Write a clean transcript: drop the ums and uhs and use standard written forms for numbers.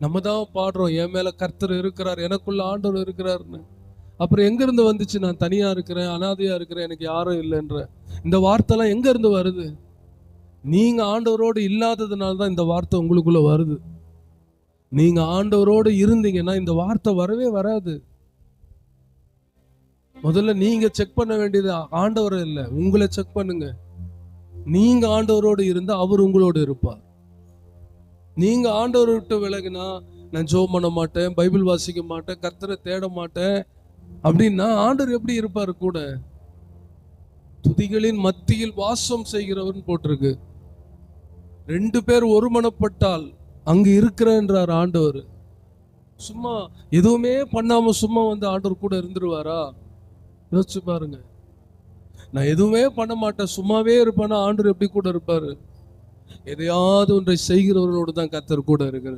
நம்ம தான் பாடுறோம், என் மேல கர்த்தர் இருக்கிறார், எனக்குள்ள ஆண்டவர் இருக்கிறார்னு. அப்புறம் எங்க இருந்து வந்துச்சு நான் தனியா இருக்கிறேன், அனாதையா இருக்கிறேன், எனக்கு யாரும் இல்லைன்ற இந்த வார்த்தைலாம் எங்க இருந்து வருது? நீங்க ஆண்டவரோடு இல்லாததுனால தான் இந்த வார்த்தை உங்களுக்குள்ள வருது. நீங்க ஆண்டவரோடு இருந்தீங்கன்னா இந்த வார்த்தை வரவே வராது. முதல்ல நீங்க செக் பண்ண வேண்டியது ஆண்டவர் இல்லை, உங்களை செக் பண்ணுங்க. நீங்க ஆண்டவரோடு இருந்தா அவர் உங்களோடு இருப்பார். நீங்க ஆண்டவரை விட்டு விலகினா, நான் ஜெபம் பண்ண மாட்டேன், பைபிள் வாசிக்க மாட்டேன், கர்த்தரை தேட மாட்டேன் அப்படின்னா ஆண்டவர் எப்படி இருப்பாரு கூட? துதிகளின் மத்தியில் வாசம் செய்கிறவர்னு போட்டிருக்கு. 2 பேர் ஒருமனப்பட்டால் அங்கு இருக்கிறேன்றார் ஆண்டவர். சும்மா எதுவுமே பண்ணாம சும்மா வந்து ஆண்டவர் கூட இருந்துருவாரா? யோசிச்சு பாருங்க. நான் எதுவுமே பண்ண மாட்டேன், சும்மாவே இருப்பேன்னா ஆண்டவர் எப்படி கூட இருப்பாரு? எதையாவது ஒன்றை செய்கிறவர்களோடு தான் கர்த்தர் கூட இருக்கிறார்.